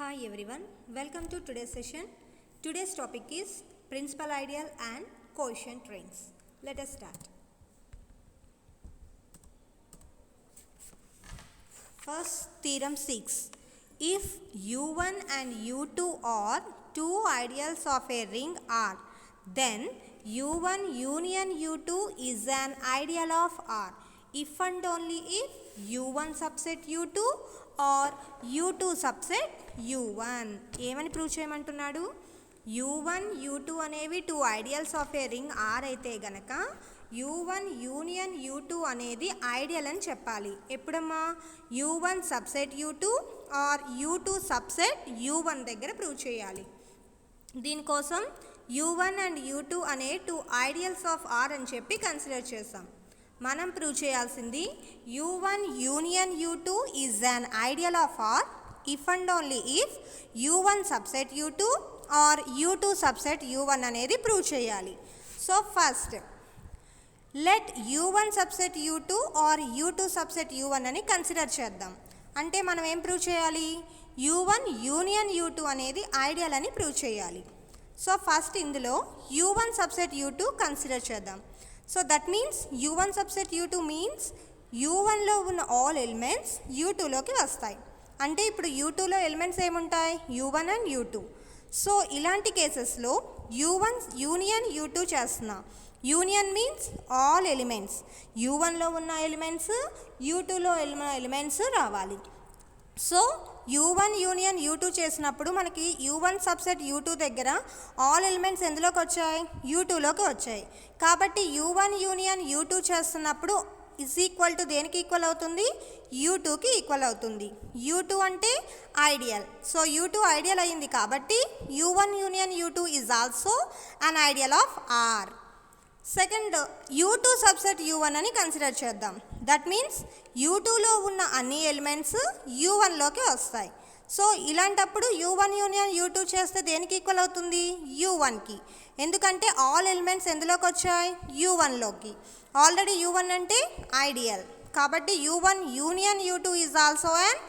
Hi everyone, welcome to today's session. Today's topic is principal ideal and quotient rings. Let us start. First, theorem 6. If U1 and U2 are two ideals of a ring R, then U1 union U2 is an ideal of R. If and only if U1 subset U2 or U2 subset U1. ఏమని prove చేయమంటున్నాడు? U1 U2 అనేవి two ideals of A ring R అయితే గనక U1 union U2 అనేది ideal అని చెప్పాలి. ఎప్పుడమ్మా? U1 సబ్సెట్ U2 or U2 సబ్సెట్ U1 దగ్గర ప్రూవ్ చేయాలి. దీనికోసం U1 అండ్ U2 అనే టూ ఐడియల్స్ ఆఫ్ R అని చెప్పి కన్సిడర్ చేస్తాం. మనం ప్రూవ్ చేయాల్సింది U1 union U2 is an ideal of R if and only if U1 subset U2 or U2 subset U1 అనేది ప్రూవ్ చేయాలి. So first let U1 subset U2 or U2 subset U1 అని consider చేద్దాం. అంటే మనం ఏం prove చేయాలి? U1 union U2 అనేది ideal అని ప్రూవ్ చేయాలి. సో ఫస్ట్ ఇందులో U1 subset U2 కన్సిడర్ చేద్దాం. So that means U1 subset U2 మీన్స్ U1లో ఉన్న ఆల్ ఎలిమెంట్స్ U2లోకి వస్తాయి. అంటే ఇప్పుడు U2లో ఎలిమెంట్స్ ఏముంటాయి? U1 and U2. సో ఇలాంటి కేసెస్లో U1 యూనియన్ U2 చేస్తున్నా. యూనియన్ మీన్స్ ఆల్ ఎలిమెంట్స్ U1లో ఉన్న ఎలిమెంట్స్ U2లో ఉన్న ఎలిమెంట్స్ రావాలి. సో U1 యూనియన్ U2 చేసినప్పుడు మనకి U1 సబ్సెట్ U2 దగ్గర ఆల్ ఎలిమెంట్స్ ఎందులోకి వచ్చాయి? U2లోకి వచ్చాయి. కాబట్టి U1 యూనియన్ U2 చేస్తున్నప్పుడు ఇజ్ ఈక్వల్ టు దేనికి ఈక్వల్ అవుతుంది? U2కి ఈక్వల్ అవుతుంది. U2 అంటే ఐడియల్. సో U2 ఐడియల్ అయింది కాబట్టి U1 union U2 is also an ideal of R. Second U2 సబ్సెట్ U1 అని కన్సిడర్ చేద్దాం. దట్ మీన్స్ U2లో ఉన్న అన్ని ఎలిమెంట్స్ U1లోకి వస్తాయి. సో ఇలాంటప్పుడు U1 యూనియన్ U2 చేస్తే దేనికి ఈక్వల్ అవుతుంది? U1కి. ఎందుకంటే ఆల్ ఎలిమెంట్స్ ఎందులోకి వచ్చాయి? U1లోకి. ఆల్రెడీ U1 అంటే ఐడియల్ కాబట్టి U1 union U2 is also an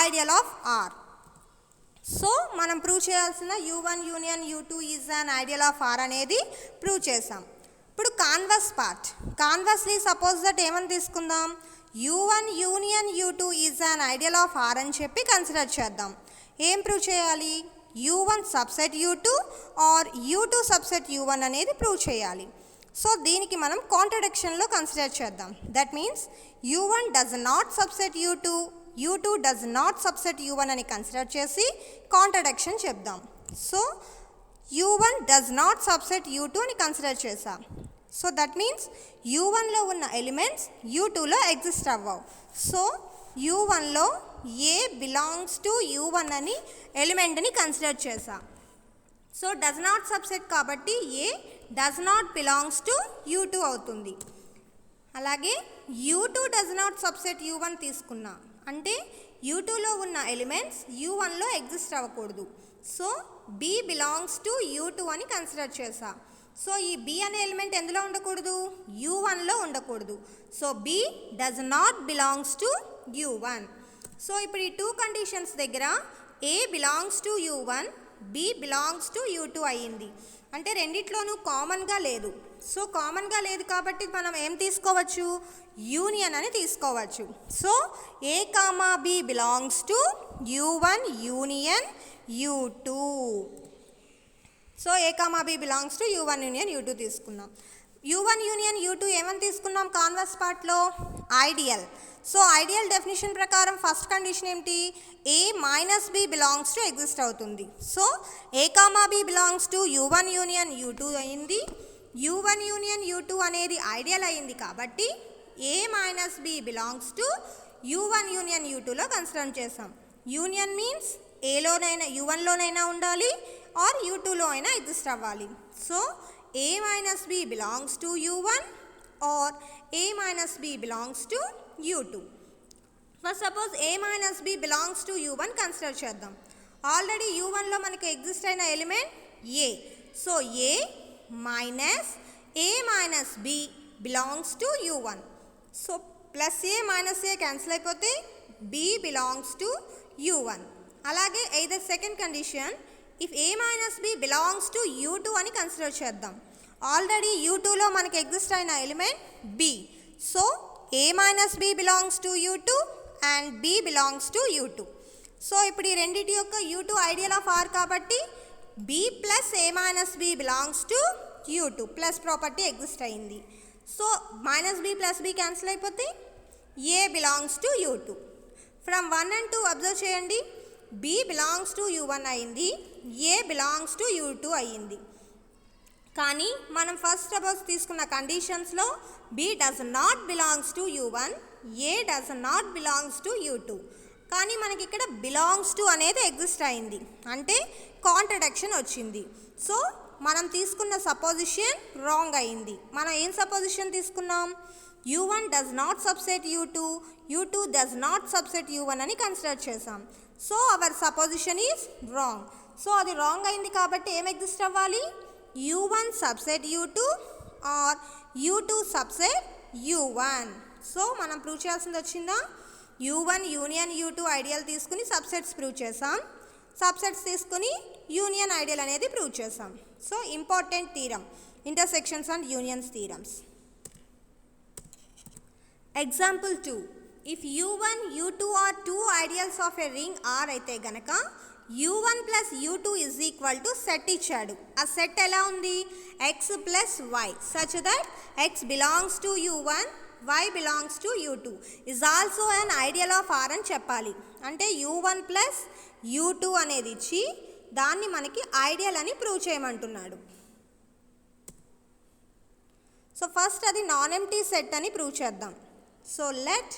ideal of R. So మనం ప్రూవ్ చేయాల్సిన U1 union U2 is an ideal of R అనేది ప్రూవ్ చేసాం. ఇప్పుడు కాన్వర్స్ పార్ట్. కాన్వర్స్లీ సపోజ్ దట్ ఏమని తీసుకుందాం? U1 union U2 is an ideal of R అని చెప్పి consider చేద్దాం. ఏం ప్రూవ్ చేయాలి? U1 సబ్సెట్ U2 ఆర్ U2 సబ్సెట్ U1 అనేది ప్రూవ్ చేయాలి. సో దీనికి మనం కాంట్రడిక్షన్లో కన్సిడర్ చేద్దాం. That means U1 does not subset U2, U2 does not subset U1 అని కన్సిడర్ చేసి కాంట్రడిక్షన్ చెప్దాం. So U1 does not subset U2 అని కన్సిడర్ చేసాం. సో దట్ మీన్స్ U1లో ఉన్న ఎలిమెంట్స్ U2లో ఎగ్జిస్ట్ అవ్వవు. సో U1లో ఏ బిలాంగ్స్ టు U1 అని ఎలిమెంట్ని కన్సిడర్ చేసాం. సో డస్ నాట్ సబ్సెట్ కాబట్టి A does not belongs to U2 అవుతుంది. అలాగే U2 does not subset U1 తీసుకున్నా అంటే U2లో ఉన్న ఎలిమెంట్స్ U1లో ఎగ్జిస్ట్ అవ్వకూడదు. So B belongs to U2 అని కన్సిడర్ చేసా. సో ఈ B అనే ఎలిమెంట్ ఎందులో ఉండకూడదు? U1లో ఉండకూడదు. So B does not belongs to U1. So ఇప్పుడు ఈ టూ కండిషన్స్ దగ్గర A belongs to U1, B belongs to U2 అయ్యింది. అంటే రెండిట్లోనూ కామన్గా లేదు. సో కామన్గా లేదు కాబట్టి మనం ఏం తీసుకోవచ్చు? యూనియన్ అని తీసుకోవచ్చు. So A comma B belongs to U1 union U2. So A comma B belongs to U1 union U2 తీసుకున్నాం. U1 యూనియన్ U2 ఏమని తీసుకున్నాం కాన్వర్స్ పార్ట్లో? ఐడియల్. సో ఐడియల్ డెఫినేషన్ ప్రకారం ఫస్ట్ కండిషన్ ఏమిటి? A minus B belongs to exist అవుతుంది. So A comma B belongs to U1 union U2 అయింది. U1 union U2 అనేది ideal అయింది కాబట్టి A minus B belongs to U1 union U2లో consider చేసాం. Union means ఏలోనైనా U1లోనైనా ఉండాలి ఆర్ U2లో అయినా ఎగ్జిస్ట్ అవ్వాలి. So A minus B belongs to U1 or A minus B belongs to U2. First suppose A minus B belongs to U1 consider చేద్దాం. Already U1లో మనకి ఎగ్జిస్ట్ అయిన element A. So A minus A minus B belongs to U1. So plus A minus A cancel అయిపోతే B belongs to U1. అలాగే either second condition if a minus b belongs to u2 అని consider చేద్దాం. Already u2లో మనకి exist అయిన element b. So a minus b belongs to u2 and b belongs to u2. So ఇప్పుడు ఈ రెండింటి యొక్క u2 ఐడియల్ ఆఫ్ r కాబట్టి b plus a minus b belongs to u2 plus property exist అయింది. So minus b plus b cancel అయిపోతే a belongs to u2. From 1 and 2 observe చేయండి. b belongs to u1 అయింది, a belongs to u2 అయ్యింది. కానీ మనం first suppose తీసుకున్న కండిషన్స్లో b does not belongs to u1, a does not belongs to u2. కానీ మనకి ఇక్కడ బిలాంగ్స్ టు అనేది ఎగ్జిస్ట్ అయింది, అంటే కాంట్రడిక్షన్ వచ్చింది. సో మనం తీసుకున్న సపోజిషన్ రాంగ్ అయింది. మనం ఏం సపోజిషన్ తీసుకున్నాం? u1 does not subset u2, u2 does not subset u1 అని కన్సిడర్ చేసాం. So our supposition is wrong. So అది రాంగ్ అయింది కాబట్టి ఏం ఎగ్జిస్ట్ అవ్వాలి? u1 సబ్సెట్ u2 ఆర్ u2 సబ్సెట్ u1. సో మనం ప్రూవ్ చేయాల్సింది వచ్చిందా? u1 యూనియన్ u2 ఐడియల్ తీసుకుని సబ్సెట్స్ ప్రూవ్ చేసాం, సబ్సెట్స్ తీసుకుని యూనియన్ ఐడియల్ అనేది ప్రూవ్ చేసాం. So important theorem, intersections and unions theorems. Example 2. If u1 u2 are two ideals of a ring R అయితే గనక u1 plus u2 is equal to set ఇచ్చాడు. ఆ set ఎలా ఉంది? x plus y such that x belongs to u1, y belongs to u2 is also an ideal of r అని చెప్పాలి. అంటే u1 plus u2 అనేది ఇచ్చి దాన్ని మనకి ఐడియల్ అని ప్రూవ్ చేయమంటున్నాడు. సో ఫస్ట్ అది నాన్ ఎంప్టీ సెట్ అని ప్రూవ్ చేద్దాం. So let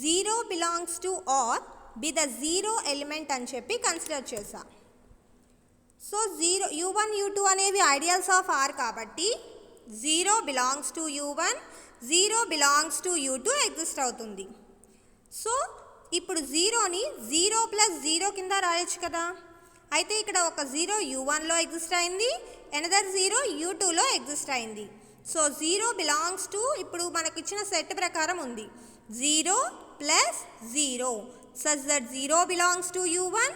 0 belongs to R be the zero element అని చెప్పి కన్సిడర్ చేసా. సో u1 u2 అనేవి ఐడియల్స్ ఆఫ్ r కాబట్టి 0 belongs to u1, 0 belongs to u2 exist అవుతుంది. సో ఇప్పుడు 0ని 0 ప్లస్ 0 కింద రాయొచ్చు కదా. అయితే ఇక్కడ ఒక 0 u1లో ఎగ్జిస్ట్ అయింది, అనదర్ 0 u2లో ఎగ్జిస్ట్ అయింది. సో 0 బిలాంగ్స్ టు ఇప్పుడు మనకు ఇచ్చిన సెట్ ప్రకారం ఉంది 0 plus 0 such that 0 belongs to u1,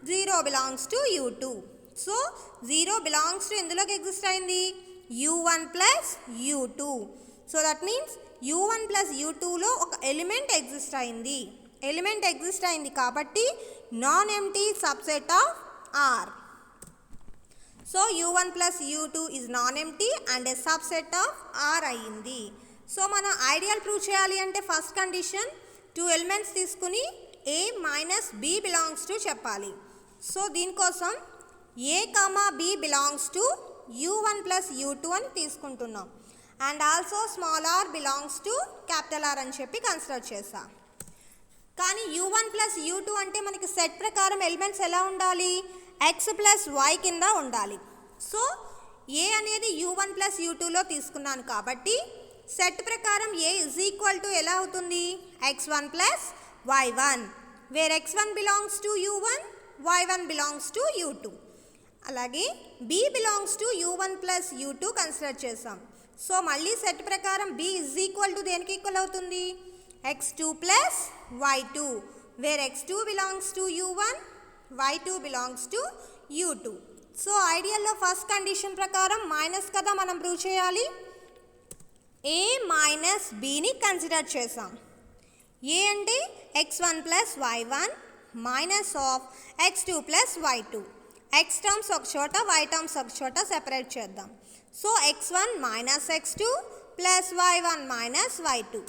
0 belongs to u2. So 0 belongs to ఎందులోకి exist అయింది? u1 plus u2. So that means u1 plus u2లో ఒక ఎలిమెంట్ ఎగ్జిస్ట్ అయింది. ఎలిమెంట్ ఎగ్జిస్ట్ అయింది కాబట్టి non empty subset of r. So u1 plus u2 is non empty and a subset of r అయ్యింది. So మనం ideal prove చేయాలి అంటే first condition 2 elements తీసుకుని a minus b belongs to చెప్పాలి. So దీనికోసం a comma b belongs to u1 plus u2 అని తీసుకుంటున్నాం. And also small r belongs to capital R అని చెప్పి కన్సిడర్ చేసా. కానీ u1 ప్లస్ u2 అంటే మనకి సెట్ ప్రకారం ఎలిమెంట్స్ ఎలా ఉండాలి? x ప్లస్ y కింద ఉండాలి. సో a అనేది u1 ప్లస్ u2లో తీసుకున్నాను కాబట్టి సెట్ ప్రకారం a ఇజ్ ఈక్వల్ టు ఎలా అవుతుంది? x1 plus y1 where x1 belongs to u1, y1 belongs to u2. అలాగే b belongs to u1 plus u2 consider చేసాం. సో మళ్ళీ సెట్ ప్రకారం b ఇజ్ ఈక్వల్ టు దేనికి ఈక్వల్ అవుతుంది? x2 plus y2 where x2 belongs to u1, y2 belongs to u2. So ఐడియల్లో first condition ప్రకారం minus కదా మనం ప్రూవ్ చేయాలి. a మైనస్ bని కన్సిడర్ చేసాం. a అంటే x1 plus y1 minus of x2 plus y2. x terms ఒక చోట, y టర్మ్స్ ఒక చోట సెపరేట్ చేద్దాం. So x1 minus x2 plus y1 minus y2.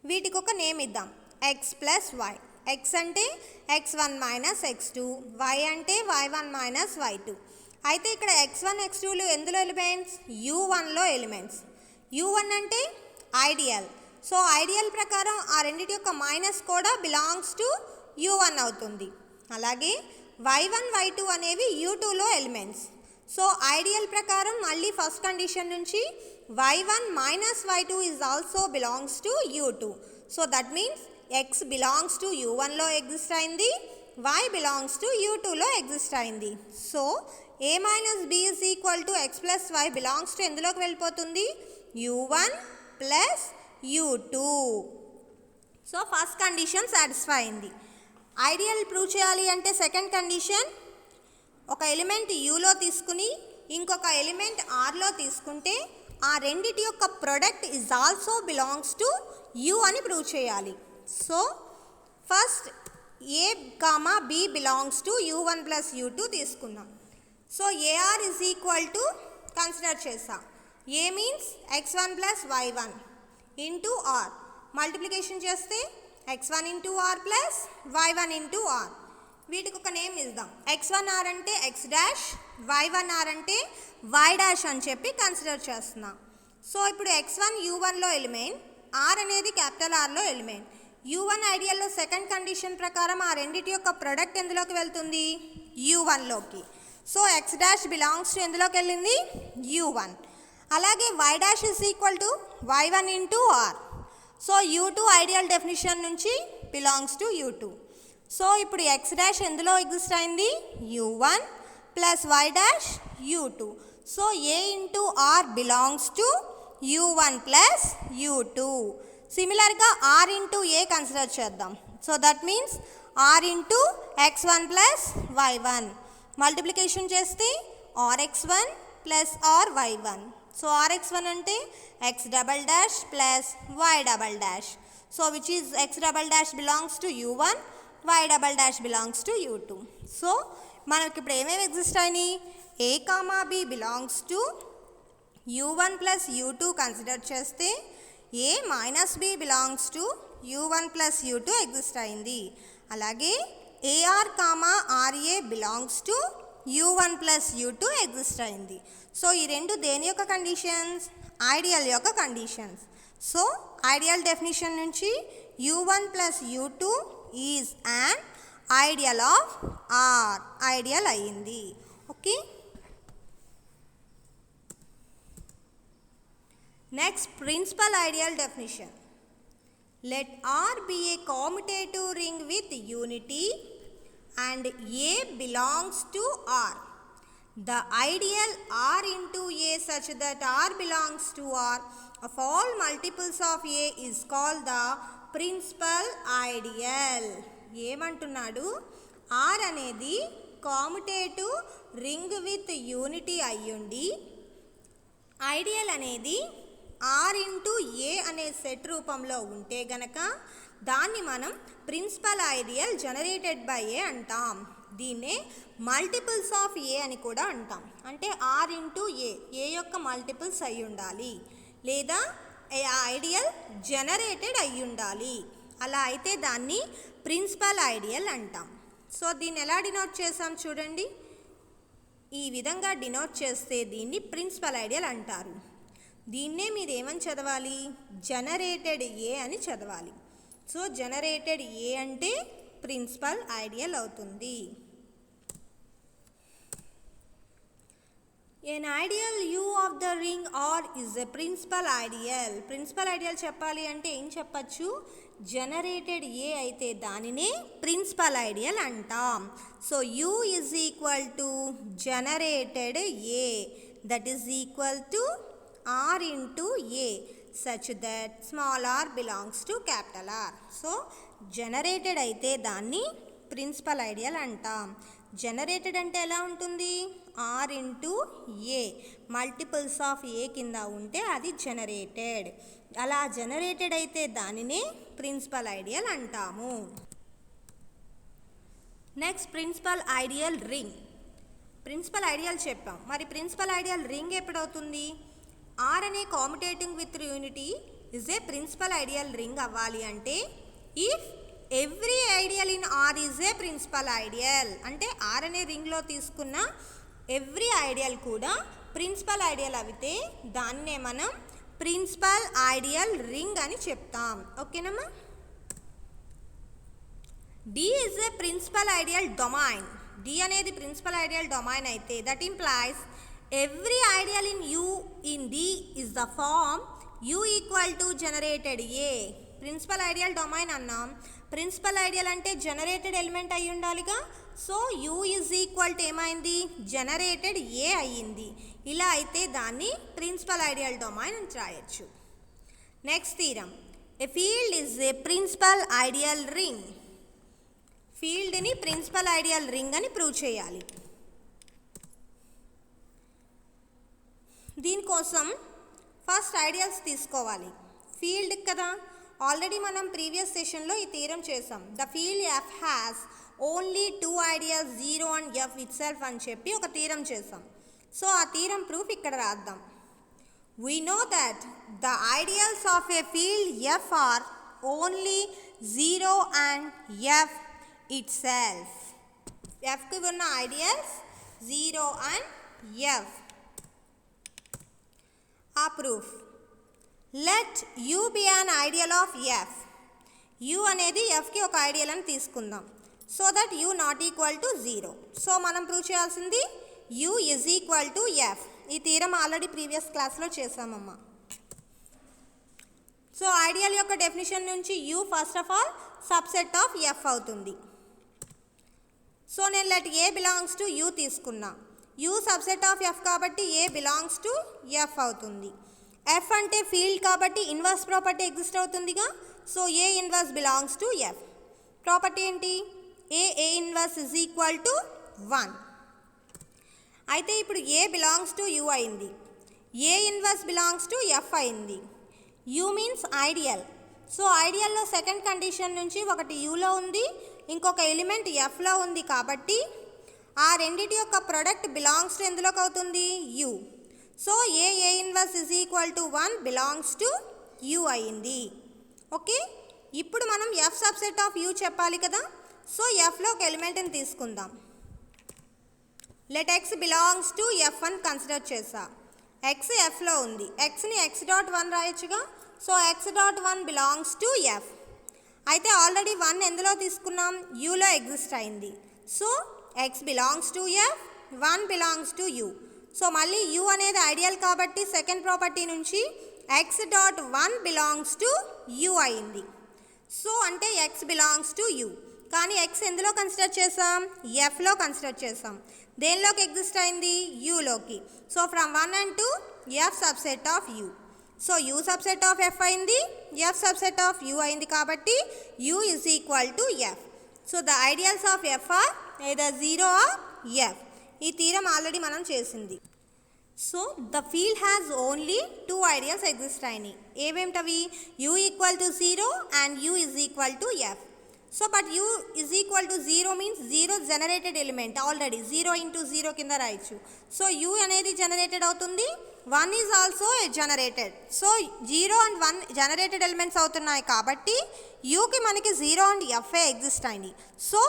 వీటికి ఒక నేమ్ ఇద్దాం, x ప్లస్ y. x అంటే x1 మైనస్ x2, y అంటే y1 మైనస్ y2. అయితే ఇక్కడ x1 x2లు ఎందులో ఎలిమెంట్స్? u1లో ఎలిమెంట్స్. u1 అంటే ఐడియల్. సో ఐడియల్ ప్రకారం ఆ రెండింటి యొక్క మైనస్ కూడా బిలాంగ్స్ టు u1 అవుతుంది. అలాగే y1 y2 అనేవి u2లో ఎలిమెంట్స్. సో ఐడియల్ ప్రకారం మళ్ళీ ఫస్ట్ కండిషన్ నుంచి y1 minus y2 is also belongs to u2. So that means x belongs to u1లో ఎగ్జిస్ట్ అయింది, y బిలాంగ్స్ టు u2లో ఎగ్జిస్ట్ అయింది. So a minus b is equal to x plus y belongs to ఎందులోకి వెళ్ళిపోతుంది? u1 plus u2. So first condition satisfy అయింది. Ideal prove చేయాలి అంటే second condition, ఒక ఎలిమెంట్ యూలో తీసుకుని ఇంకొక ఎలిమెంట్ ఆర్లో తీసుకుంటే ఆ రెండిటి యొక్క product is also belongs to U అని ప్రూవ్ చేయాలి. So first A comma B belongs to u1 plus u2 తీసుకుందాం. So A R is equal to consider చేసా, A means x1 plus y1 into R, multiplication చేస్తే x1 into R plus y1 into R. వీటికి ఒక name ఇద్దాం, x1r అంటే x dash, y1r అంటే y dash అని చెప్పి కన్సిడర్ చేస్తున్నా. సో ఇప్పుడు x1 u1లో ఎలిమెంట్, r అనేది క్యాపిటల్ ఆర్లో ఎలిమెంట్. u1 ఐడియల్లో సెకండ్ కండిషన్ ప్రకారం ఆ రెండిటి యొక్క ప్రొడక్ట్ ఎందులోకి వెళ్తుంది, u1లోకి. So x dash belongs to ఎందులోకి వెళ్ళింది, u1. అలాగే y dash is equal to y1 into R. So u2 ideal definition నుంచి బిలాంగ్స్ టు u2. సో ఇప్పుడు x డాష్ ఎందులో ఎగ్జిస్ట్ అయింది, u1 plus y dash u2. So a into R belongs to u1 plus u2. సిమిలర్గా r into a consider చేద్దాం. So that means r into x1 plus y1, multiplication చేస్తే rx1 plus ry1. So rx1 అంటే x double dash plus y double dash. So which is x double dash belongs to u1, y double dash belongs to u2. So మనకి ఇప్పుడు ఏమేమి exist అయినాయి, a comma b belongs to u1 plus u2 consider చేస్తే a minus b belongs to u1 plus u2 exist అయింది. అలాగే ar comma ra belongs to u1 plus u2 exist అయింది. So ఈ రెండు దేని యొక్క కండిషన్స్, ఐడియల్ యొక్క కండిషన్స్. సో ఐడియల్ డెఫినిషన్ నుంచి u1 plus u2 is an ideal of R, ideal అయ్యింది. Okay, next principal ideal definition. Let R be a commutative ring with unity and A belongs to R. The ideal R into A such that R belongs to R of all multiples of A is called the principal ideal. ఏమంటున్నాడు, R అనేది కామ్యుటేటివ్ ring with unity అయ్యుండి ideal అనేది R into A అనే set రూపంలో ఉంటే గనక దాన్ని మనం ప్రిన్సిపల్ ఐడియల్ జనరేటెడ్ బై ఏ అంటాం. దీన్నే మల్టిపుల్స్ ఆఫ్ ఏ అని కూడా అంటాం. అంటే ఆర్ ఇంటూ ఏ యొక్క మల్టిపుల్స్ అయి ఉండాలి, లేదా ఐడియల్ జనరేటెడ్ అయి ఉండాలి. అలా అయితే దాన్ని ప్రిన్సిపల్ ఐడియల్ అంటాం. సో దీన్ని ఎలా డినోట్ చేసాం చూడండి, ఈ విధంగా డినోట్ చేస్తే దీన్ని ప్రిన్సిపల్ ఐడియల్ అంటారు. దీన్నే మీరు ఏమని చదవాలి, జనరేటెడ్ ఏ అని చదవాలి. సో జనరేటెడ్ ఏ అంటే ప్రిన్సిపల్ ఐడియల్ అవుతుంది. An ideal U of the ring R is a principal ideal. Principal ideal చెప్పాలి అంటే ఏం చెప్పచ్చు, జనరేటెడ్ ఏ అయితే దానినే ప్రిన్సిపల్ ఐడియల్ అంటాం. So U is equal to generated A, that is equal to R into A such that small r belongs to capital R. So generated అయితే దాన్ని principal ideal అంటాం. జనరేటెడ్ అంటే ఎలా ఉంటుంది, r into A, multiples of A కింద ఉంటే అది generated. అలా జనరేటెడ్ అయితే దానినే ప్రిన్సిపల్ ఐడియల్ అంటాము. Next principal ideal ring. Principal ideal చెప్పాం, మరి ప్రిన్సిపల్ ఐడియల్ రింగ్ ఎప్పుడవుతుంది, ఆర్ అనే commutating with unity is a principal ideal ring అవ్వాలి అంటే if every ideal in R is a principal ideal. అంటే ఆర్ అనే రింగ్లో తీసుకున్న ఎవ్రీ ఐడియల్ కూడా ప్రిన్సిపల్ ఐడియల్ అయితే దాన్నే మనం ప్రిన్సిపల్ ఐడియల్ రింగ్ అని చెప్తాం. ఓకేనమ్మా. D is a principal ideal domain. D అనేది ప్రిన్సిపల్ ఐడియల్ డొమైన్ అయితే that implies every ideal in U in D is the form U equal to generated A. Principal ideal domain అన్నాం, principal ideal అంటే generated element అయి ఉండాలిగా. So U is equal to ఏమైంది, generated A అయ్యింది. ఇలా అయితే దాన్ని ప్రిన్సిపల్ ఐడియల్ డొమైన్ అని రాయొచ్చు. Next theorem, a field is a principal ideal ring. ఫీల్డ్ని ప్రిన్సిపల్ ఐడియల్ రింగ్ అని ప్రూవ్ చేయాలి. దీనికోసం ఫస్ట్ ఐడియల్స్ తీసుకోవాలి. ఫీల్డ్ కదా, ఆల్రెడీ మనం ప్రీవియస్ సెషన్లో ఈ థీరం చేసాం. The field F has only 2 ideals 0 and F it self అని చెప్పి ఒక థీరం చేసాం. సో ఆ థీరం ప్రూఫ్ ఇక్కడ రాద్దాం. We know that the ideals of a field F are only 0 and F itself. F కు ఉన్న ideals 0 and F. A proof. Let U be an ideal of F. U అనేది F కి ఒక ideal అని తీసుకుందాం. So that U not equal to 0. So మనం prove చేయాల్సింది U is equal to F. ఈ థీరం ఆల్రెడీ ప్రీవియస్ క్లాస్లో చేసామమ్మా. సో ఐడియల్ యొక్క డెఫినేషన్ నుంచి U first of all subset of F అవుతుంది. సో నేను let A belongs to U తీసుకున్నా. U సబ్సెట్ ఆఫ్ F కాబట్టి A బిలాంగ్స్ టు F అవుతుంది. F అంటే ఫీల్డ్ కాబట్టి ఇన్వర్స్ ప్రాపర్టీ ఎగ్జిస్ట్ అవుతుందిగా. So A inverse belongs to F. Property ఏంటి? A inverse is equal to 1. అయితే ఇప్పుడు A బిలాంగ్స్ టు U అయింది, A inverse belongs to F అయింది. U means ideal. సో ఐడియల్లో సెకండ్ కండిషన్ నుంచి ఒకటి Uలో ఉంది, ఇంకొక ఎలిమెంట్ Fలో ఉంది కాబట్టి ఆ రెండిటి యొక్క ప్రొడక్ట్ బిలాంగ్స్ టు ఎందులోకి అవుతుంది? U. So A inverse is equal to 1 belongs to U అయింది. ఓకే, ఇప్పుడు మనం F సబ్సెట్ ఆఫ్ U చెప్పాలి కదా. సో Fలో ఒక ఎలిమెంట్ని తీసుకుందాం. Let x belongs to F అని కన్సిడర్ చేసా. x Fలో ఉంది, xని x.1 రాయొచ్చుగా. So x.1 belongs to F. అయితే ఆల్రెడీ 1 ఎందులో తీసుకున్నాం? Uలో ఎగ్జిస్ట్ అయింది. So x belongs to F, 1 belongs to U. So మళ్ళీ U అనేది ఐడియల్ కాబట్టి సెకండ్ ప్రాపర్టీ నుంచి x.1 బిలాంగ్స్ టు U అయింది. సో అంటే x బిలాంగ్స్ టు U. కానీ x ఎందులో కన్సిడర్ చేసాం? Fలో కన్సిడర్ చేసాం. దేనిలోకి ఎగ్జిస్ట్ అయింది? Uలోకి. So from 1 and 2 F subset of U. So U subset of F అయింది, F సబ్సెట్ ఆఫ్ U అయింది కాబట్టి U is equal to F. So the ideals of F are either 0 or F. ఈ theorem already మనం చేసింది. So the field has only 2 ideals exist అయినాయి. ఏమేమిటవి? U equal to 0 and U is equal to F. So but U is equal to 0 means 0 generated element. Already 0 into 0 కింద రాయొచ్చు. So U అనేది generated అవుతుంది, 1 is also generated. So 0 and 1 generated elements అవుతున్నాయి కాబట్టి Uకి మనకి 0 and F exist అయినాయి. So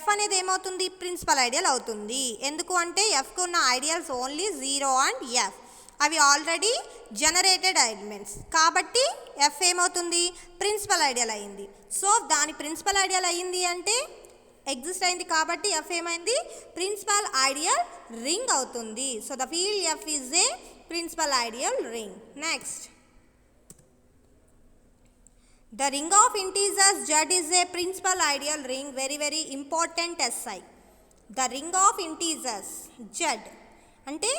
F అనేది ఏమవుతుంది? ప్రిన్సిపల్ ఐడియల్ అవుతుంది. ఎందుకు అంటే Fకు ఉన్న ఐడియల్స్ ఓన్లీ 0 అండ్ F. అవి ఆల్రెడీ జనరేటెడ్ ఎలిమెంట్స్ కాబట్టి F ఏమవుతుంది? ప్రిన్సిపల్ ఐడియల్ అయింది. సో దాని ప్రిన్సిపల్ ఐడియల్ అయ్యింది అంటే ఎగ్జిస్ట్ అయింది కాబట్టి F ఏమైంది? ప్రిన్సిపల్ ఐడియల్ రింగ్ అవుతుంది. So the field F is a principal ideal ring. Next, the ring of integers Z is a principal ideal ring. Very important SI. The ring of integers Z అంటే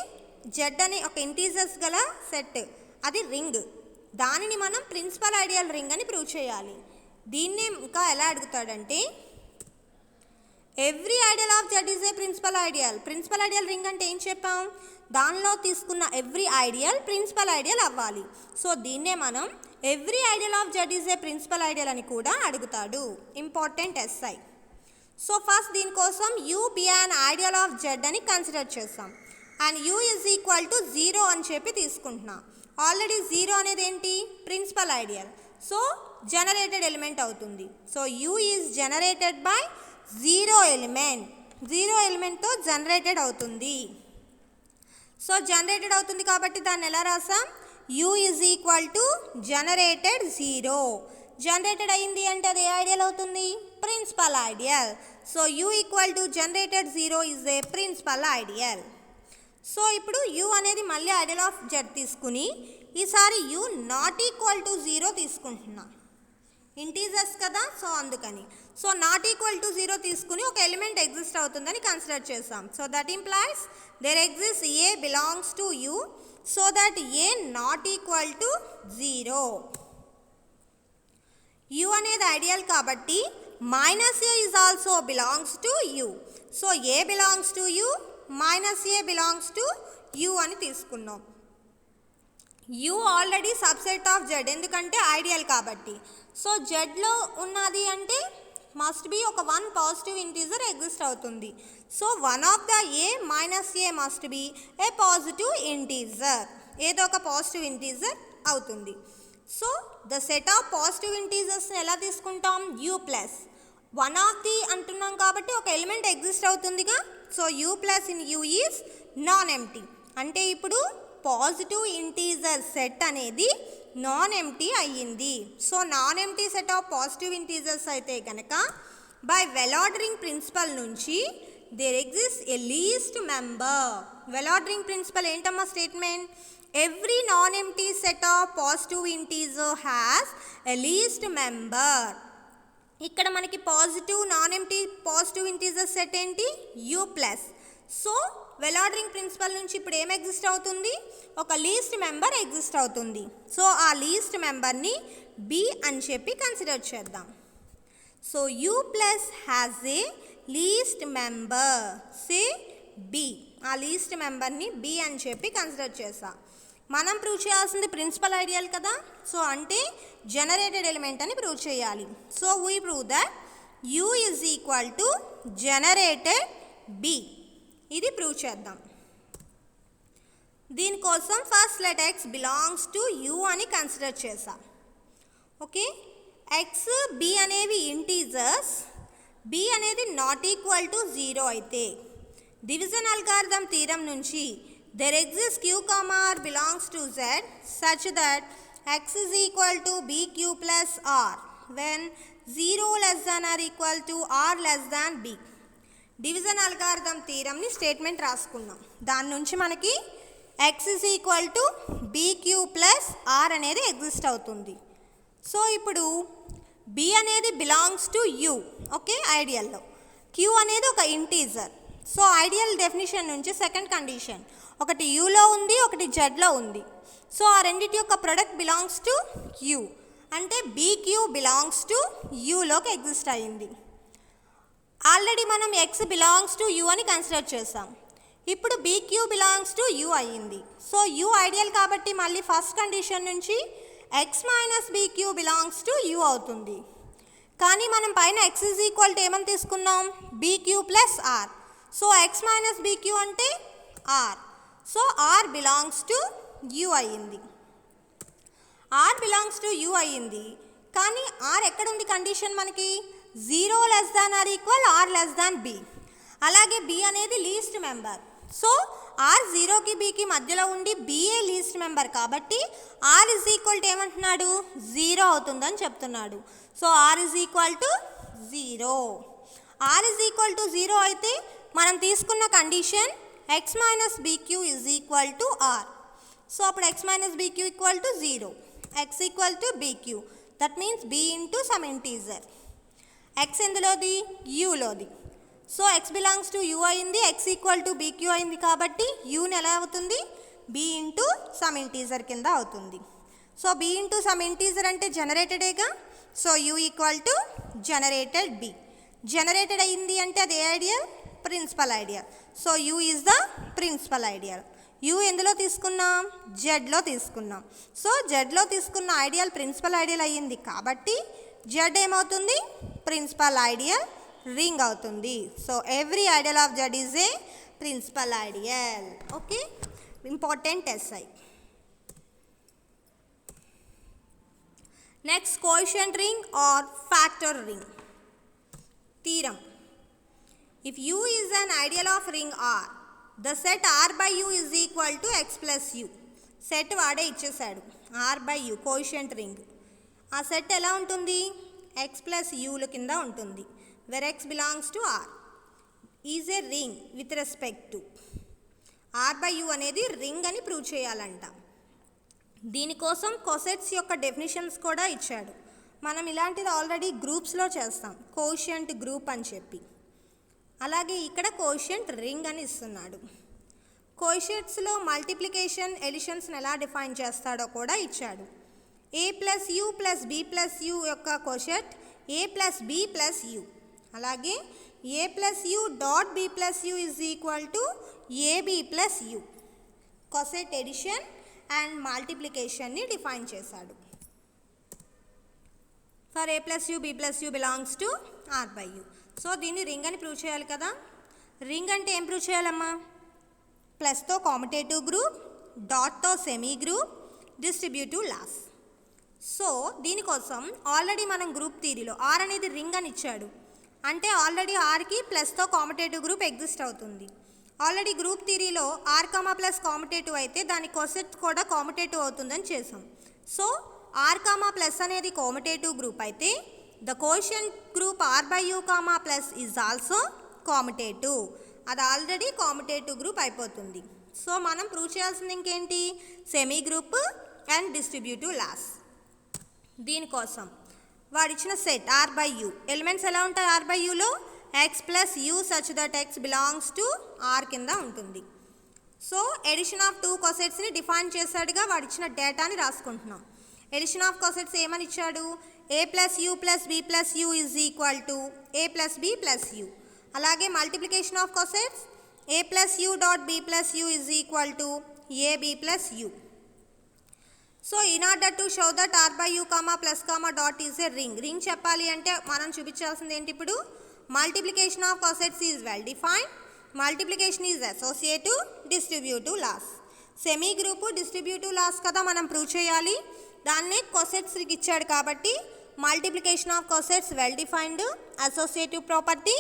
Z అనే ఒక integers గల set, అది ring. దానిని మనం principal ideal ring అని prove చేయాలి. దీన్నే ఇంకా ఎలా అడుగుతాడంటే every ideal of Z is a principal ideal. Principal ideal ring అంటే ఏం చెప్పాం? దానిలో తీసుకున్న ఎవ్రీ ఐడియల్ ప్రిన్సిపల్ ఐడియల్ అవ్వాలి. సో దీన్నే మనం every ideal of Z is a principal ideal అని కూడా అడుగుతాడు. Important SI. సో ఫస్ట్ దీనికోసం U be an ideal of Z అని కన్సిడర్ చేస్తాం. And U is equal to 0 అని చెప్పి తీసుకుంటున్నాం. ఆల్రెడీ 0 అనేది ఏంటి? Principal ideal. So generated element అవుతుంది. So U is generated by 0 element. 0 ఎలిమెంట్తో జనరేటెడ్ అవుతుంది. సో జనరేటెడ్ అవుతుంది కాబట్టి దాన్ని ఎలా రాసాం? U is equal to generated 0. Generated అయింది అంటే అది ఏ ఐడియల్ అవుతుంది? Principal ideal. So U equal to generated 0 is a principal ideal. So ఇప్పుడు U అనేది మళ్ళీ ఐడియల్ ఆఫ్ Z తీసుకుని ఈసారి U నాట్ ఈక్వల్ టు 0 తీసుకుంటున్నా. ఇంటీజర్స్ కదా, సో అందుకని. సో నాట్ ఈక్వల్ టు 0 తీసుకుని ఒక ఎలిమెంట్ ఎగ్జిస్ట్ అవుతుందని కన్సిడర్ చేసాం. So that implies there exist A belongs to U. So that A not equal to 0. U అనేది ఐడియల్ కాబట్టి minus a is also belongs to u. So a belongs to u, minus a belongs to u అని తీసుకున్నాం. u already subset of z ఎందుకంటే ideal కాబట్టి. So zలో ఉన్నది అంటే must be ఒక వన్ పాజిటివ్ ఇంటీజర్ ఎగ్జిస్ట్ అవుతుంది. So one of the a minus a must be a positive integer, ఏదో ఒక పాజిటివ్ ఇంటీజర్ అవుతుంది. So the set of positive ఇంటీజర్స్ని ఎలా తీసుకుంటాం? u plus one of the అంటున్నాం కాబట్టి ఒక ఎలిమెంట్ ఎగ్జిస్ట్ అవుతుందిగా. So u plus in u is non empty. అంటే ఇప్పుడు పాజిటివ్ ఇంటీజర్ సెట్ అనేది నాన్ ఎంప్టీ అయ్యింది. So non empty set of positive integers అయితే కనుక బై వెల్ ఆర్డరింగ్ ప్రిన్సిపల్ నుంచి there exist a least member. Well ordering principle ఏంటమ్మా statement? Every non empty set of positive integer has a least member. ఇక్కడ మనకి positive non empty positive integer set ఏంటి? u plus. So well ordering principle నుంచి ఇప్పుడు ఏం exist అవుతుంది? ఒక least member exist అవుతుంది. సో ఆ లీస్ట్ మెంబర్ని b అని చెప్పి కన్సిడర్ చేద్దాం. So u plus has a least member, say b. ఆ లీస్ట్ మెంబర్ని b అని చెప్పి కన్సిడర్ చేసా. మనం ప్రూవ్ చేయాల్సింది ప్రిన్సిపల్ ఐడియల్ కదా. సో అంటే జనరేటెడ్ ఎలిమెంట్ అని ప్రూవ్ చేయాలి. So we prove that u is equal to generated b. ఇది ప్రూవ్ చేద్దాం. దీనికోసం first let x belongs to u అని కన్సిడర్ చేసా. ఓకే, x b అనేవి ఇంటీజర్స్, b అనేది నాట్ ఈక్వల్ టు 0 అయితే డివిజన్ అల్గారిథం థీరం నుంచి there exists q comma r belongs to z such that x is equal to bq plus r when 0 less than or equal to r less than b. Division algorithm థీరంని statement రాసుకున్నాం. దాని నుంచి మనకి x is equal to bq plus r అనేది exist అవుతుంది. So ఇప్పుడు b అనేది belongs to u. Okay, ఐడియల్లో q అనేది ఒక ఇంటీజర్. సో ఐడియల్ డెఫినిషన్ నుంచి సెకండ్ కండిషన్, ఒకటి యూలో ఉంది, ఒకటి జెడ్లో ఉంది. సో ఆ రెండింటి యొక్క ప్రొడక్ట్ బిలాంగ్స్ టు యూ. అంటే బీక్యూ బిలాంగ్స్ టు యూలోకి ఎగ్జిస్ట్ అయ్యింది. ఆల్రెడీ మనం ఎక్స్ బిలాంగ్స్ టు యూ అని కన్సిడర్ చేసాం. ఇప్పుడు బీక్యూ బిలాంగ్స్ టు యూ అయ్యింది. సో యూ ఐడియల్ కాబట్టి మళ్ళీ ఫస్ట్ కండిషన్ నుంచి X minus BQ belongs to you అవుతుంది. కానీ మనం పైన ఎక్స్ ఈజ్ ఈక్వల్ టు ఏమని తీసుకున్నాం? B q plus r. So x minus b q అంటే r. So r belongs to u అయ్యింది. ఆర్ బిలాంగ్స్ టు యూ అయ్యింది. కానీ ఆర్ ఎక్కడుంది కండిషన్ మనకి? 0 less than r equal r less than b. అలాగే b అనేది లీస్ట్ మెంబర్. సో ఆర్ 0కి బికి మధ్యలో ఉండి బిఏ లీస్ట్ మెంబర్ కాబట్టి ఆర్ ఇజ్ ఈక్వల్ టు ఏమంటున్నాడు? 0 అవుతుందని చెప్తున్నాడు. So r is equal to 0. R is equal to 0 అయితే మనం తీసుకున్న condition x minus bq is equal to r. So అప్పుడు x minus bq equal to 0. x equal to bq. That means b into some integer. x ఎందులోది? uలోది. So x belongs to u అయింది, x equal to bq అయింది కాబట్టి uని ఎలా అవుతుంది? b into some integer కింద అవుతుంది. So b into some integer అంటే జనరేటెడేగా. So u equal to generated b. Generated అయింది అంటే అది ఏ ideal? Principal ideal. So u is the principal ideal. u ఎందులో తీసుకున్నాం? జెడ్లో తీసుకున్నాం. సో జెడ్లో తీసుకున్న ఐడియల్ ప్రిన్సిపల్ ఐడియల్ అయ్యింది కాబట్టి జెడ్ ఏమవుతుంది? ప్రిన్సిపల్ ఐడియల్ రింగ్ అవుతుంది. So every ideal of Z is a principal ideal. Okay, important SI. Next coefficient ring R factor ring theorem. If u is an ideal of ring R, the set R by u is equal to x plus u. Set వాడే ఇచ్చేసాడు R by u coefficient ring. ఆ set ఎలా ఉంటుంది? x plus uల కింద ఉంటుంది. where x belongs to R is a ring with respect to R by u అనేది ring అని prove చేయాలంట. దీనికోసం కొసెట్స్ యొక్క డెఫినిషన్స్ కూడా ఇచ్చాడు. మనం ఇలాంటిది ఆల్రెడీ గ్రూప్స్లో చేస్తాం, కోఎఫిషియంట్ గ్రూప్ అని చెప్పి. అలాగే ఇక్కడ కోఎఫిషియంట్ రింగ్ అని ఇస్తున్నాడు. కోఎఫిషియంట్స్లో మల్టిప్లికేషన్ ఎడిషన్స్ని ఎలా డిఫైన్ చేస్తాడో కూడా ఇచ్చాడు. a plus U plus b plus U యొక్క coefficient a plus b plus U. అలాగే a plus U dot B plus U is equal to AB plus U. Coset addition and మల్టిప్లికేషన్ని define చేశాడు. For a plus U b plus U belongs to R by U. So దీన్ని ring అని prove చేయాలి కదా. Ring అంటే ఏం prove చేయాలమ్మా? ప్లస్తో కామిటేటివ్ గ్రూప్, డాట్తో semi group, distributive laws. So దీనికోసం ఆల్రెడీ మనం గ్రూప్ థియరీలో ఆర్ అనేది రింగ్ అని ఇచ్చాడు అంటే ఆల్రెడీ ఆర్కి ప్లస్తో కామిటేటివ్ గ్రూప్ ఎగ్జిస్ట్ అవుతుంది. ఆల్రెడీ గ్రూప్ థియరీలో ఆర్ కామా ప్లస్ కామిటేటివ్ అయితే దాని కొసెట్ కూడా కామిటేటివ్ అవుతుందని చేసాం. సో ఆర్ కామా ప్లస్ అనేది కామిటేటివ్ గ్రూప్ అయితే the quotient group R by U comma plus is also commutative. అది ఆల్రెడీ కామిటేటివ్ గ్రూప్ అయిపోతుంది. సో మనం ప్రూవ్ చేయాల్సింది ఇంకేంటి? Semi group and distributive laws. దీనికోసం వాడిచ్చిన set are by U elements ఎలా ఉంటాయి? ఆర్ బై యూలో x plus U such that X belongs to R కింద ఉంటుంది. సో ఎడిషన్ ఆఫ్ టూ కొసెట్స్ని డిఫైన్ చేశాడుగా, వాడిచ్చిన డేటాని రాసుకుంటున్నాం. ఎడిషన్ ఆఫ్ కొసెట్స్ ఏమని ఇచ్చాడు? A plus U plus b plus U is equal to A plus b plus U. అలాగే multiplication of cosets a plus U dot B plus U is equal to AB plus U. So in order to show that R by U comma plus comma dot is a ring. Ring చెప్పాలి అంటే మనం చూపించాల్సింది ఏంటి? ఇప్పుడు multiplication of cosets is well defined, multiplication is associative, distributive laws. Semi group distributive laws కదా మనం prove చేయాలి. దాన్నే కొసెట్స్కి ఇచ్చాడు కాబట్టి multiplication of cosets well defined, associative property,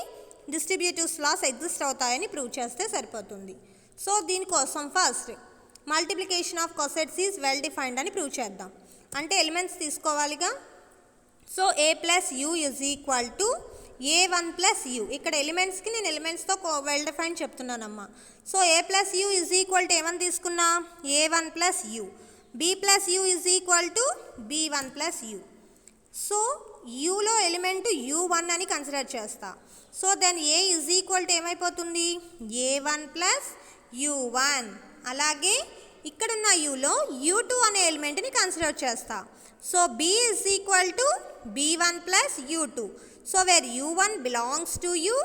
distributives laws exist అవుతాయని ప్రూవ్ చేస్తే సరిపోతుంది. సో దీనికోసం first multiplication of cosets is well defined అని ప్రూవ్ చేద్దాం. అంటే elements తీసుకోవాలిగా. So A plus U is equal to a one plus U. ఇక్కడ ఎలిమెంట్స్కి నేను ఎలిమెంట్స్తో వెల్ డిఫైన్డ్ చెప్తున్నానమ్మా. So A plus U is equal to ఏమని తీసుకున్నా? A one plus U. B plus U is equal to b one plus U. So యూలో element U one అని consider చేస్తా. So then a is equal to ఏమైపోతుంది? A one plus U one. అలాగే ఇక్కడున్న యూలో U two అనే ఎలిమెంట్ని కన్సిడర్ చేస్తా. So b is equal to b one plus U two. So where U one belongs to U,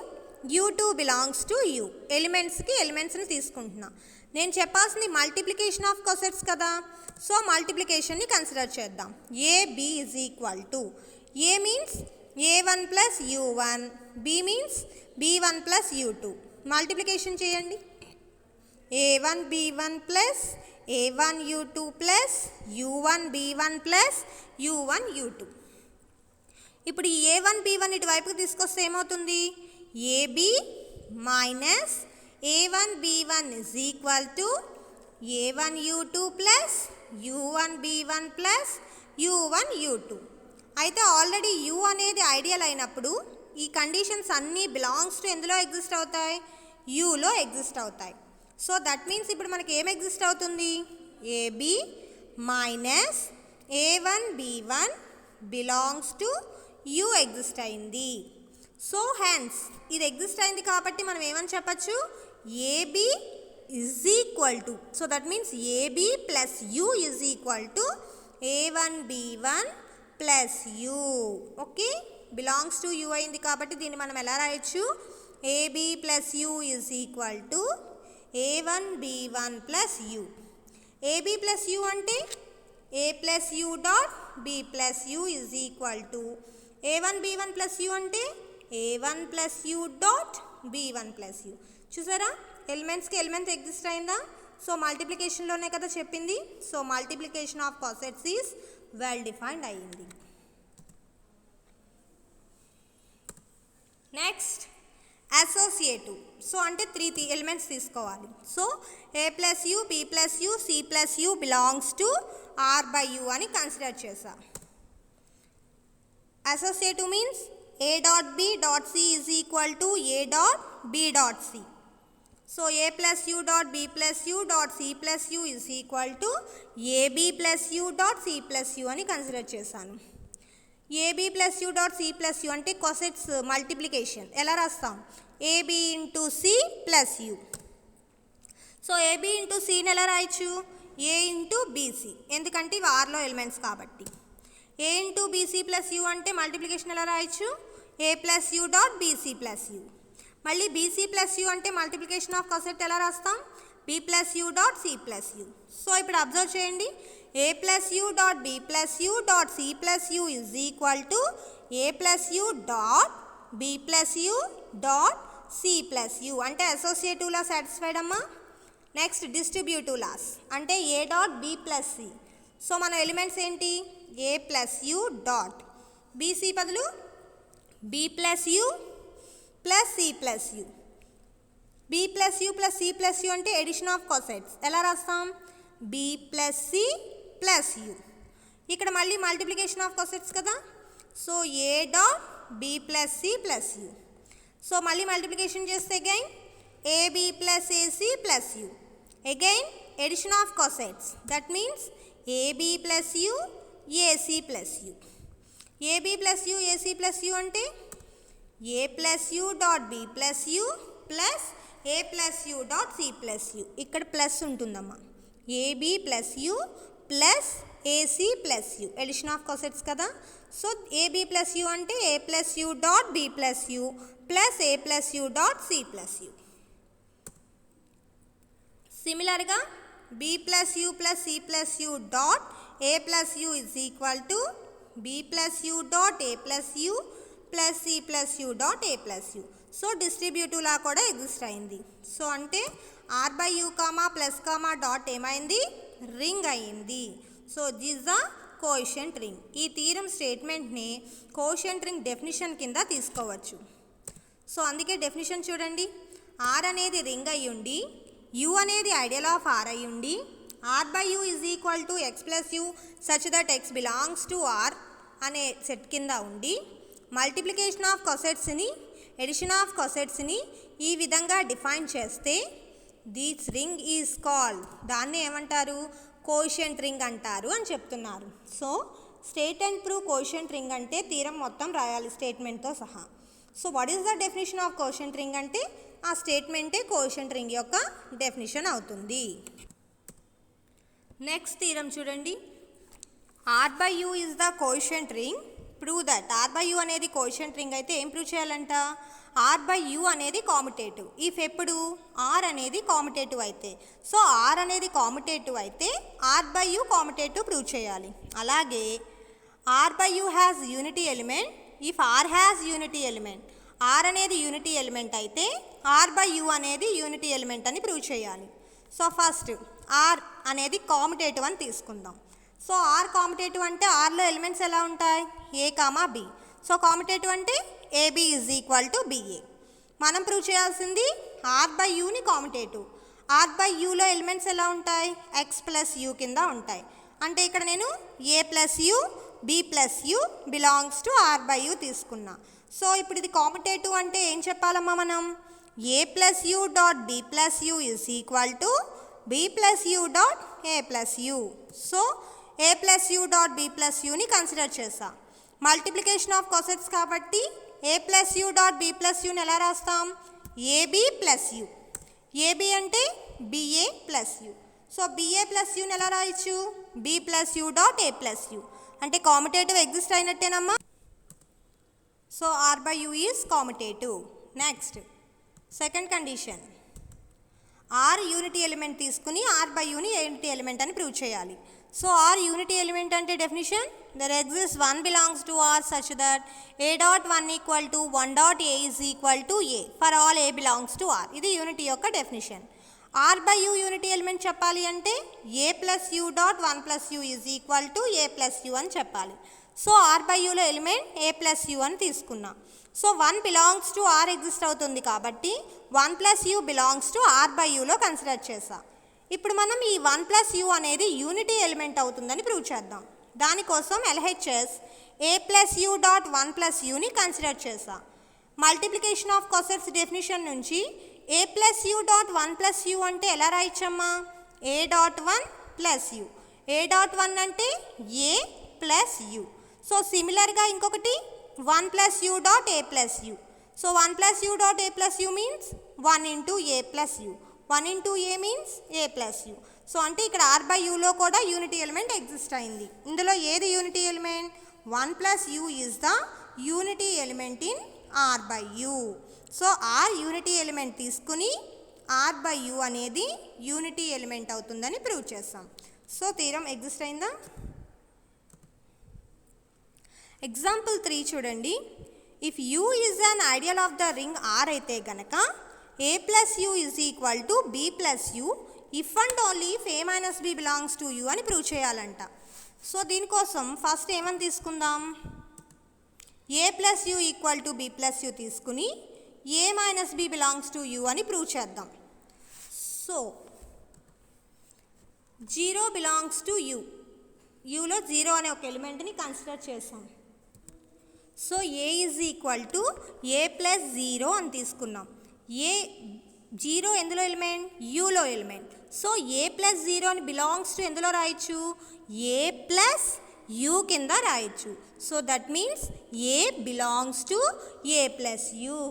U two belongs to U. ఎలిమెంట్స్కి ఎలిమెంట్స్ని తీసుకుంటున్నా. నేను చెప్పాల్సింది మల్టిప్లికేషన్ ఆఫ్ కొసెట్స్ కదా. సో మల్టిప్లికేషన్ని కన్సిడర్ చేద్దాం. A b is equal to a means a one plus U one, b means b one plus U two. Multiplication చేయండి. a1 b1 plus a1 u2 plus u1 b1 plus u1 u2. ఇప్పుడు ఈ a1 b1 ఇటువైపుకి తీసుకొస్తే ఏమవుతుంది? ab minus a1 b1 is equal to a1 u2 plus u1 b1 plus u1 u2. అయితే already u అనేది ideal అయినప్పుడు ఈ conditions అన్నీ belongs to ఎందులో ఎగ్జిస్ట్ అవుతాయి? యూలో ఎగ్జిస్ట్ అవుతాయి. సో దట్ మీన్స్ ఇప్పుడు మనకి ఏం ఎగ్జిస్ట్ అవుతుంది? A b minus a one b one belongs to U exist అయింది. సో హెన్స్ ఇది ఎగ్జిస్ట్ అయింది కాబట్టి మనం ఏమని చెప్పచ్చు? A b is equal to, so that means a b plus U is equal to a one b one plus U. Okay, belongs to U అయింది కాబట్టి దీన్ని మనం ఎలా రాయొచ్చు? A b plus U is equal to a1 b1 plus U. AB plus U అంటే ఏ plus U dot B plus U is equal to a1 b1 plus U అంటే a1 plus U dot b1 plus U. చూసారా ఎలిమెంట్స్కి elements exist అయిందా? So మల్టిప్లికేషన్లోనే కదా చెప్పింది. So multiplication of cosets is well defined అయ్యింది. Next associative. So అంటే 3 elements తీసుకోవాలి. So A plus U, B plus U, c plus U belongs to R by U అని కన్సిడర్ చేసా. Associative means A dot B dot C is equal to A dot B dot C. So A plus U dot B plus U dot C plus U is equal to AB plus U dot C plus U అని consider చేశాను. AB plus U dot C plus U అంటే cosets multiplication ఎలా రాస్తాం? AB into C plus U. So AB into సిని ఎలా రాయచ్చు? ఏ into BC, ఎందుకంటే ఇవి ఆర్లో ఎలిమెంట్స్ కాబట్టి. A into BC plus U అంటే మల్టిప్లికేషన్ ఎలా రాయొచ్చు, A plus U dot BC plus U. మళ్ళీ బీసీ ప్లస్ యూ అంటే మల్టిప్లికేషన్ ఆఫ్ కాసెట్ ఎలా రాస్తాం, B plus U dot C plus U. So ఇప్పుడు అబ్జర్వ్ చేయండి, A plus U dot B plus U dot C plus U is equal to A plus U dot B plus U dot C plus U. అంటే associative law satisfied అమ్మా. Next distributive laws అంటే A dot B plus C. So మన elements ఏంటి, A plus U dot BC బదులు B plus U plus C plus U. B plus U plus C plus U అంటే addition of cosets ఎలా రాస్తాం, B plus C plus U. ఇక్కడ మళ్ళీ multiplication of cosets కదా, so A dot B plus C plus U. So మళ్ళీ multiplication చేస్తే again AB plus AC plus U. Again edition of cosets, that means AB plus U AC plus U. AB plus U AC plus U అంటే ఏ plus U dot B plus U plus A plus U dot C plus U. ఇక్కడ plus ఉంటుందమ్మా, AB plus U plus AC plus U addition of cosets కదా. So AB plus U అంటే ఏ plus U dot B plus U plus A plus U dot C plus U. సిమిలర్గా B plus U plus C plus U dot A plus U is equal to B plus U dot A plus U plus C plus U dot A plus U. So distributive law కూడా exist అయింది. So అంటే R by U comma plus comma dot ఏమైంది, ring అయింది. So this the coefficient ring. ఈ theorem స్టేట్మెంట్ని coefficient ring definition కింద తీసుకోవచ్చు. So అందుకే డెఫినిషన్ చూడండి, ఆర్ అనేది రింగ్ అయ్యుండి యూ అనేది ఐడియల్ ఆఫ్ ఆర్ అయ్యుండి R by U is equal to X plus U such that X belongs to R అనే సెట్ కింద ఉండి మల్టిప్లికేషన్ ఆఫ్ కాసెట్స్ని ఎడిషన్ ఆఫ్ కాసెట్స్ని ఈ విధంగా డిఫైన్ చేస్తే దిస్ రింగ్ ఈజ్ కాల్డ్, దాన్ని ఏమంటారు, కోఎఫిషియంట్ రింగ్ అంటారు అని చెప్తున్నారు. So state and prove coefficient ring అంటే థీరం మొత్తం రాయాలి స్టేట్మెంట్తో సహా. So what is the definition of coefficient ring అంటే ఆ స్టేట్మెంటే కోఎఫిషియంట్ రింగ్ యొక్క డెఫినేషన్ అవుతుంది. నెక్స్ట్ థీరం చూడండి, R by U is the coefficient ring, prove that. R by U అనేది కోఎఫిషియంట్ రింగ్ అయితే ఏం ప్రూవ్ చేయాలంట, ఆర్ బై యూ అనేది కాముటేటివ్. ఇఫ్ ఎప్పుడు ఆర్ అనేది కాముటేటివ్ అయితే, సో ఆర్ అనేది కాముటేటివ్ అయితే R by U commutative prove చేయాలి. అలాగే R by U has unity element if R has unity element. R అనేది యూనిటీ ఎలిమెంట్ అయితే ఆర్ బై యూ అనేది యూనిటీ ఎలిమెంట్ అని ప్రూవ్ చేయాలి. సో ఫస్ట్ ఆర్ అనేది కాముటేటివ్ అని తీసుకుందాం. సో ఆర్ కాముటేటివ్ అంటే ఆర్లో ఎలిమెంట్స్ ఎలా ఉంటాయి, A comma B. So commutative అంటే AB is equal to BA. మనం ప్రూవ్ చేయాల్సింది ఆర్ బై యూని కాముటేటివ్. ఆర్ బై యూలో ఎలిమెంట్స్ ఎలా ఉంటాయి, ఎక్స్ ప్లస్ యూ కింద ఉంటాయి. అంటే ఇక్కడ నేను A plus U B plus U belongs to R by U తీసుకున్నా. సో ఇప్పుడు ఇది కాముటేటివ్ అంటే ఏం చెప్పాలమ్మా మనం, A plus U dot B plus U is equal to B plus U dot A plus U. So A plus U dot B plus యూని consider చేసా. Multiplication of cosets కాబట్టి A plus U dot B plus యూని ఎలా రాస్తాం, AB plus U. AB అంటే BA plus U. So BA plus యూని ఎలా రాయొచ్చు, B plus U dot A plus U. అంటే కాముటేటివ్ ఎగ్జిస్ట్ అయినట్టేనమ్మా. So R by U is commutative. Next second condition, R unity element తీసుకుని R by యూని unity element అని prove చేయాలి. So R unity element అంటే definition, there exist one belongs to R such that A dot one equal to one dot A is equal to A for all A belongs to R. ఇది unity యొక్క definition. R by U unity element చెప్పాలి అంటే ఏ plus U dot one plus U is equal to A plus U అని చెప్పాలి. So R by యూలో element A plus U అని తీసుకున్నా. So one belongs to R exist అవుతుంది కాబట్టి one plus U belongs to R by యూలో consider చేసా. ఇప్పుడు మనం ఈ వన్ ప్లస్ యూ అనేది యూనిటీ ఎలిమెంట్ అవుతుందని ప్రూవ్ చేద్దాం. దానికోసం ఎల్హెచ్ఎస్ ఏ plus U dot one plus యూని కన్సిడర్ చేసా. మల్టిప్లికేషన్ ఆఫ్ కాసెట్స్ డెఫినిషన్ నుంచి A plus U dot one plus U అంటే ఎలా రాయొచ్చమ్మా, A dot one plus U. A dot one అంటే ఏ ప్లస్ యూ. సో సిమిలర్గా ఇంకొకటి one plus U dot A plus U. So one plus U dot A plus U means one into A plus U. One into A means A plus U. So అంటే ఇక్కడ are by యూలో కూడా unity element exist అయింది. ఇందులో ఏది unity element, 1 plus u is the unity element in R by u. So R unity element తీసుకుని R by u అనేది unity element అవుతుందని prove చేస్తాం. సో థీరం ఎగ్జిస్ట్ అయిందా? ఎగ్జాంపుల్ 3 చూడండి. If u is an ideal of the ring R అయితే గనక a plus u is equal to b plus u if and only if a minus b belongs to u అని prove చేయాలంట. So దీనికోసం first ఏమని తీసుకుందాం, a plus u equal to b plus u తీసుకుని a minus b belongs to u అని prove చేద్దాం. So 0 belongs to u, uలో 0 అనే ఒక ఎలిమెంట్ని కన్సిడర్ చేసాం. So a is equal to a plus 0 అని తీసుకున్నాం. ఏ 0 ఎందులో ఎలిమెంట్? యూలో ఎలిమెంట్. సో a ప్లస్ 0 అని బిలాంగ్స్ టు ఎందులో రాయొచ్చు? a ప్లస్ u కింద రాయొచ్చు. So that means a belongs to a plus u.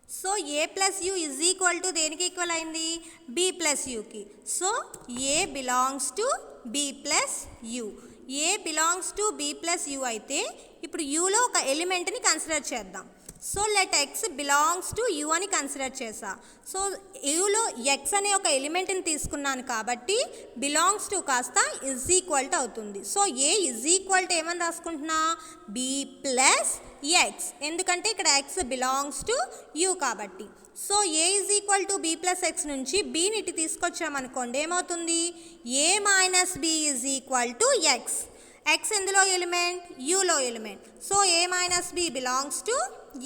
So a plus u is equal to దేనికి ఈక్వల్ అయింది? b ప్లస్ యూకి. So a belongs to b plus u. a belongs to b plus u అయితే ఇప్పుడు యూలో ఒక ఎలిమెంట్ని consider చేద్దాం. So let X belongs to U అని కన్సిడర్ చేసా. సో యూలో ఎక్స్ అనే ఒక ఎలిమెంట్ని తీసుకున్నాను కాబట్టి బిలాంగ్స్ టు కాస్త ఇజ్ ఈక్వల్ టు అవుతుంది. So A is equal to ఏమని రాసుకుంటున్నా? బి ప్లస్ ఎక్స్, ఎందుకంటే ఇక్కడ ఎక్స్ బిలాంగ్స్ టు యూ కాబట్టి. So A is equal to B plus X నుంచి బీని ఇటు తీసుకొచ్చామనుకోండి, ఏమవుతుంది? A minus B is equal to X. X ఎందులో ఎలిమెంట్? యూలో element. So A minus B belongs to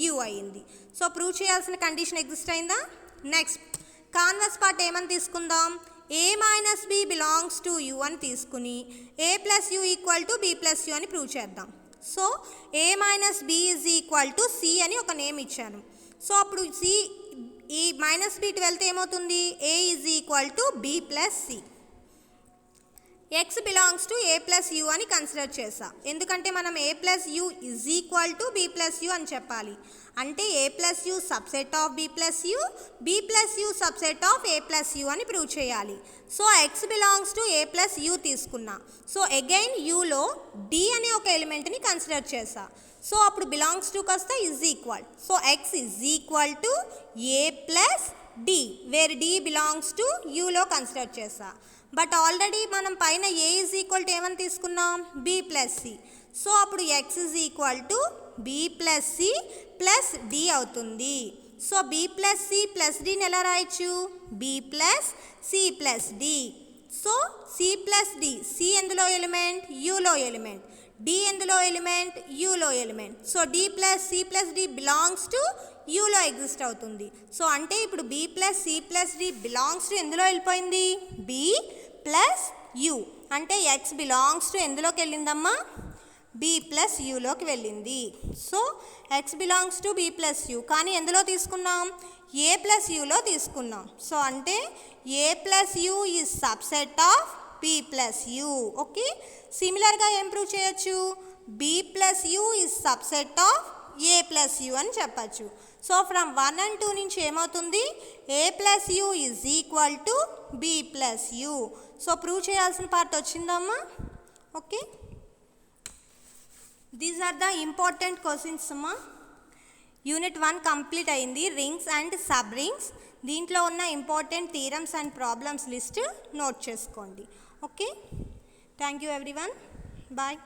U అయింది. సో ప్రూవ్ చేయాల్సిన కండిషన్ ఎగ్జిస్ట్ అయిందా? నెక్స్ట్ కాన్వర్స్ పార్ట్ ఏమని తీసుకుందాం? A minus B belongs to U అని తీసుకుని ఏ plus U equal to B plus U అని ప్రూవ్ చేద్దాం. So A minus B is equal to C అని ఒక నేమ్ ఇచ్చాను. సో అప్పుడు సి ఈ మైనస్ బి వెళ్తే ఏమవుతుంది? A is equal to B plus C. X belongs to A plus U అని కన్సిడర్ చేసా, ఎందుకంటే మనం A plus U is equal to B plus U అని చెప్పాలి. అంటే ఏ plus U subset of B plus U, B plus U subset of A plus U అని prove చేయాలి. So X belongs to A plus U తీసుకున్నా. So again యూలో D అనే ఒక ఎలిమెంట్ని కన్సిడర్ చేసా. సో అప్పుడు బిలాంగ్స్ టు కాస్త is equal. So X is equal to A plus D, where D belongs to యూలో కన్సిడర్ చేసా. బట్ ఆల్రెడీ మనం పైన ఏ ఈజ్ ఈక్వల్ టు ఏమని తీసుకున్నాం? B plus C. సో అప్పుడు X is equal to B plus C plus D అవుతుంది. So B plus C plus డిని ఎలా రాయొచ్చు? B plus C plus D. So C plus D, C ఎందులో element? యూలో element. D ఎందులో element? యూలో element. So D plus C plus D belongs to యూలో exist అవుతుంది. సో అంటే ఇప్పుడు B plus C plus D belongs to ఎందులో వెళ్ళిపోయింది? B plus U. అంటే ఎక్స్ బిలాంగ్స్ టు ఎందులోకి వెళ్ళిందమ్మా? బి ప్లస్ యూలోకి వెళ్ళింది. So X belongs to B plus U, కానీ ఎందులో తీసుకున్నాం? ఏ ప్లస్ యూలో తీసుకున్నాం. సో అంటే ఏ plus U is subset of B plus U. Okay, సిమిలర్గా ఏం ప్రూవ్ చేయొచ్చు? B plus U is subset of A plus U అని చెప్పచ్చు. సో ఫ్రమ్ 1 and 2 నుంచి ఏమవుతుంది? A plus U is equal to B plus U. So prove చేయాల్సిన part వచ్చిందమ్మా. Okay, these are the important questions అమ్మా. Unit 1 complete అయింది, rings and subrings. దీంట్లో ఉన్న important theorems and problems list note చేసుకోండి. Okay, thank you everyone, bye.